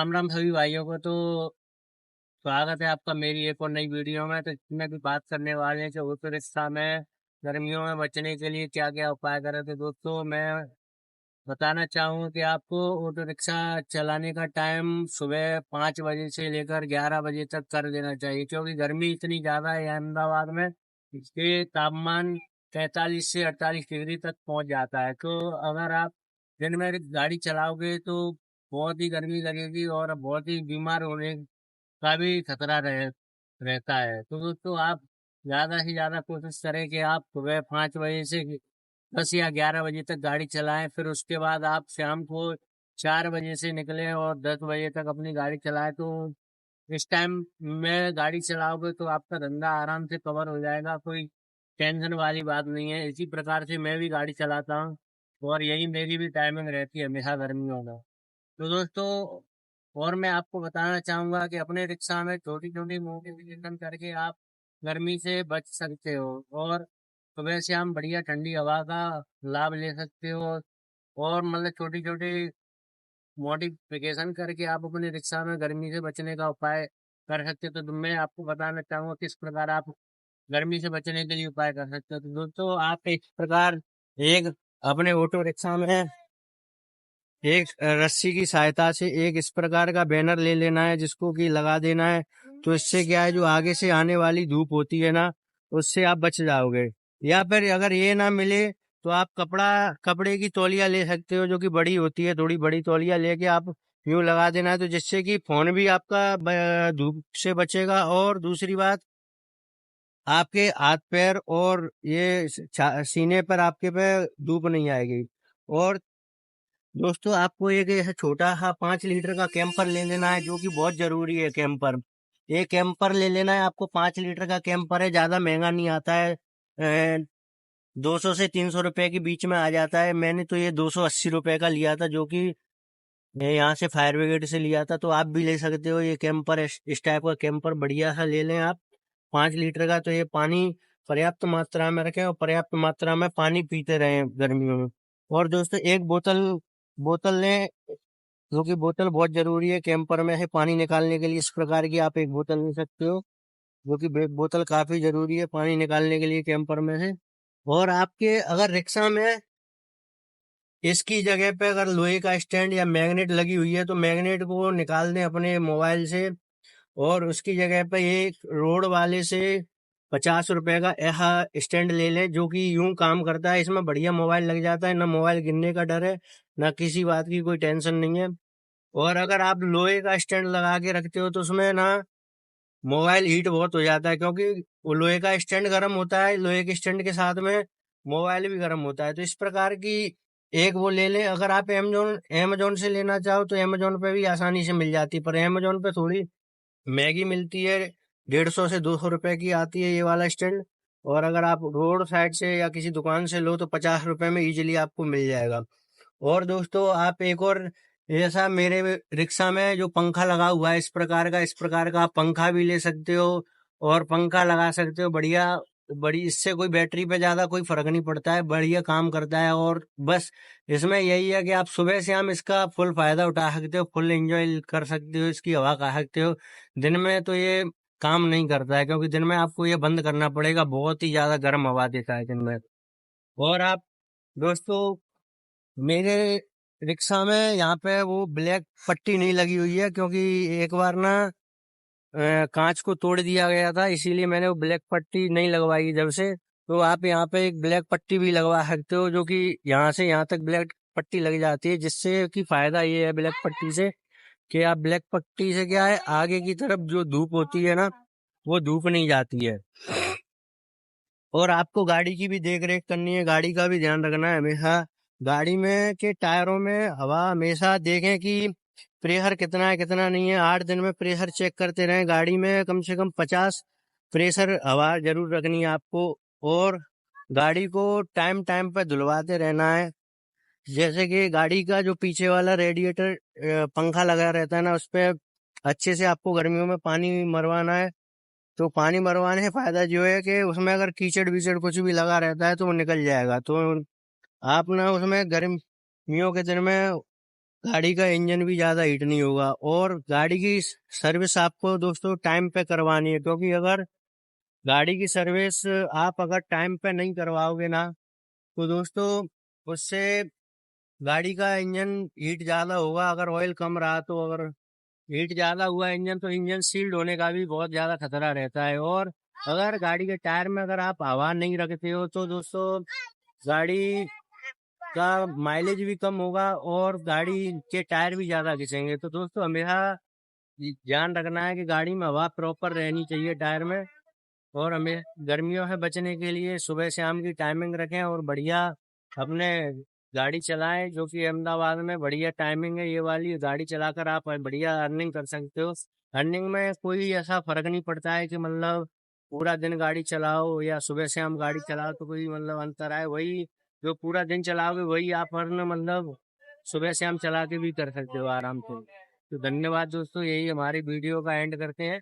राम राम सभी भाइयों को। तो स्वागत है आपका मेरी एक और नई वीडियो में। तो इसमें भी बात करने वाले हैं कि ऑटो रिक्शा में गर्मियों में बचने के लिए क्या क्या उपाय करें। तो दोस्तों, मैं बताना चाहूँ कि आपको ऑटो रिक्शा चलाने का टाइम सुबह 5 बजे से लेकर 11 बजे तक कर देना चाहिए, क्योंकि गर्मी इतनी ज़्यादा है अहमदाबाद में। इसके तापमान 43 से 48 डिग्री तक पहुंच जाता है। तो अगर आप दिन में गाड़ी चलाओगे तो बहुत ही गर्मी लगेगी और बहुत ही बीमार होने का भी खतरा रहता है। तो दोस्तों, आप ज़्यादा से ज़्यादा कोशिश करें कि आप सुबह 5 बजे से 10 या 11 बजे तक गाड़ी चलाएं। फिर उसके बाद आप शाम को 4 बजे से निकलें और 10 बजे तक अपनी गाड़ी चलाएं। तो इस टाइम में गाड़ी चलाओगे तो आपका धंधा आराम से कवर हो जाएगा, कोई टेंशन वाली बात नहीं है। इसी प्रकार से मैं भी गाड़ी चलाता हूँ और यही मेरी भी टाइमिंग रहती है हमेशा गर्मियों में। तो दोस्तों, और मैं आपको बताना चाहूंगा कि अपने रिक्शा में छोटी छोटी मॉडिफिकेशन करके आप गर्मी से बच सकते हो और सुबह से हम बढ़िया ठंडी हवा का लाभ ले सकते हो। और मतलब छोटी छोटी मॉडिफिकेशन करके आप अपने रिक्शा में गर्मी से बचने का उपाय कर सकते हो। तो मैं आपको बताना चाहूंगा किस प्रकार आप गर्मी से बचने के लिए उपाय कर सकते हो। तो दोस्तों, आप इस प्रकार एक अपने ऑटो रिक्शा में एक रस्सी की सहायता से एक इस प्रकार का बैनर ले लेना है, जिसको कि लगा देना है। तो इससे क्या है, जो आगे से आने वाली धूप होती है ना, उससे आप बच जाओगे। या फिर अगर ये ना मिले तो आप कपड़े की तौलिया ले सकते हो, जो कि बड़ी होती है। थोड़ी बड़ी तौलिया लेके आप यूं लगा देना है, तो जिससे कि फोन भी आपका धूप से बचेगा। और दूसरी बात, आपके हाथ पैर और ये सीने पर आपके पे धूप नहीं आएगी। और दोस्तों, आपको एक ऐसा छोटा सा 5 लीटर का कैंपर ले लेना है, जो कि बहुत जरूरी है। कैंपर, एक कैंपर ले लेना है आपको। 5 लीटर का कैंपर है, ज्यादा महंगा नहीं आता है। 200 से 300 रुपए के बीच में आ जाता है। मैंने तो ये 280 रुपए का लिया था, जो कि मैं यहाँ से फायर ब्रिगेड से लिया था। तो आप भी ले सकते हो ये कैंपर। इस टाइप का कैंपर बढ़िया सा ले लें आप, 5 लीटर का। तो ये पानी पर्याप्त मात्रा में रखें और पर्याप्त मात्रा में पानी पीते रहें गर्मियों में। और दोस्तों, एक बोतल बोतल लें, जो कि बोतल बहुत जरूरी है कैंपर में है पानी निकालने के लिए। इस प्रकार की आप एक बोतल ले सकते हो, जो कि बोतल काफी जरूरी है पानी निकालने के लिए कैंपर में है। और आपके अगर रिक्शा में इसकी जगह पे अगर लोहे का स्टैंड या मैग्नेट लगी हुई है, तो मैग्नेट को निकाल दें अपने मोबाइल से और उसकी जगह पे एक रोड वाले से 50 रुपए का ऐसा स्टैंड ले लें, जो कि यूं काम करता है। इसमें बढ़िया मोबाइल लग जाता है, ना मोबाइल गिरने का डर है, ना किसी बात की कोई टेंशन नहीं है। और अगर आप लोहे का स्टैंड लगा के रखते हो, तो उसमें ना मोबाइल हीट बहुत हो जाता है, क्योंकि वो लोहे का स्टैंड गर्म होता है, लोहे के स्टैंड के साथ में मोबाइल भी गर्म होता है। तो इस प्रकार की एक वो ले लें। अगर आप अमेजोन से लेना चाहो तो अमेजोन पे भी आसानी से मिल जाती है, पर अमेजोन पे थोड़ी महंगी मिलती है। 150 से 200 रुपए की आती है ये वाला स्टैंड। और अगर आप रोड साइड से या किसी दुकान से लो, तो 50 रुपए में इजीली आपको मिल जाएगा। और दोस्तों, आप एक और ऐसा मेरे रिक्शा में जो पंखा लगा हुआ है, इस प्रकार का आप पंखा भी ले सकते हो और पंखा लगा सकते हो। बढ़िया बड़ी, इससे कोई बैटरी पे ज्यादा कोई फर्क नहीं पड़ता है, बढ़िया काम करता है। और बस इसमें यही है कि आप सुबह शाम इसका फुल फायदा उठा सकते हो, फुल एंजॉय कर सकते हो, इसकी हवा खा सकते हो। दिन में तो ये काम नहीं करता है, क्योंकि दिन में आपको ये बंद करना पड़ेगा, बहुत ही ज्यादा गर्म हवा देता है दिन में। और आप दोस्तों, मेरे रिक्शा में यहाँ पे वो ब्लैक पट्टी नहीं लगी हुई है, क्योंकि एक बार ना कांच को तोड़ दिया गया था, इसीलिए मैंने वो ब्लैक पट्टी नहीं लगवाई जब से। तो आप यहाँ पे एक ब्लैक पट्टी भी लगवा सकते हो, जो कि यहाँ से यहाँ तक ब्लैक पट्टी लग जाती है। जिससे कि फायदा ये है ब्लैक पट्टी से, कि आप ब्लैक पट्टी से क्या है, आगे की तरफ जो धूप होती है ना, वो धूप नहीं जाती है। और आपको गाड़ी की भी देख रेख करनी है, गाड़ी का भी ध्यान रखना है हमेशा। गाड़ी में के टायरों में हवा हमेशा देखें कि प्रेशर कितना है कितना नहीं है। 8 दिन में प्रेशर चेक करते रहें। गाड़ी में कम से कम 50 प्रेशर हवा जरूर रखनी है आपको। और गाड़ी को टाइम टाइम पर धुलवाते रहना है। जैसे कि गाड़ी का जो पीछे वाला रेडिएटर पंखा लगा रहता है ना, उस पे अच्छे से आपको गर्मियों में पानी मरवाना है। तो पानी मरवाने से फायदा जो है कि उसमें अगर कीचड़ विचड़ कुछ भी लगा रहता है तो वो निकल जाएगा। तो आप ना उसमें गर्मियों के दिन में गाड़ी का इंजन भी ज़्यादा हीट नहीं होगा। और गाड़ी की सर्विस आपको दोस्तों टाइम पे करवानी है, क्योंकि अगर गाड़ी की सर्विस आप अगर टाइम पे नहीं करवाओगे ना, तो दोस्तों उससे गाड़ी का इंजन हीट ज़्यादा होगा। अगर ऑयल कम रहा तो, अगर हीट ज़्यादा हुआ इंजन, तो इंजन सील्ड होने का भी बहुत ज़्यादा खतरा रहता है। और अगर गाड़ी के टायर में अगर आप हवा नहीं रखते हो तो दोस्तों गाड़ी का माइलेज भी कम होगा और गाड़ी के टायर भी ज़्यादा घिसेंगे। तो दोस्तों हमेशा ध्यान रखना है कि गाड़ी में हवा प्रॉपर रहनी चाहिए टायर में। और हमें गर्मियों से बचने के लिए सुबह शाम की टाइमिंग रखें और बढ़िया अपने गाड़ी चलाएं, जो कि अहमदाबाद में बढ़िया टाइमिंग है। ये वाली गाड़ी चलाकर आप बढ़िया अर्निंग कर सकते हो। अर्निंग में कोई ऐसा फर्क नहीं पड़ता है कि मतलब पूरा दिन गाड़ी चलाओ या सुबह शाम गाड़ी चलाओ तो कोई मतलब अंतर है। वही जो पूरा दिन चलाओगे वही आप अर्न मतलब सुबह शाम चला के भी कर सकते हो आराम से। तो धन्यवाद दोस्तों, यही हमारी वीडियो का एंड करते हैं।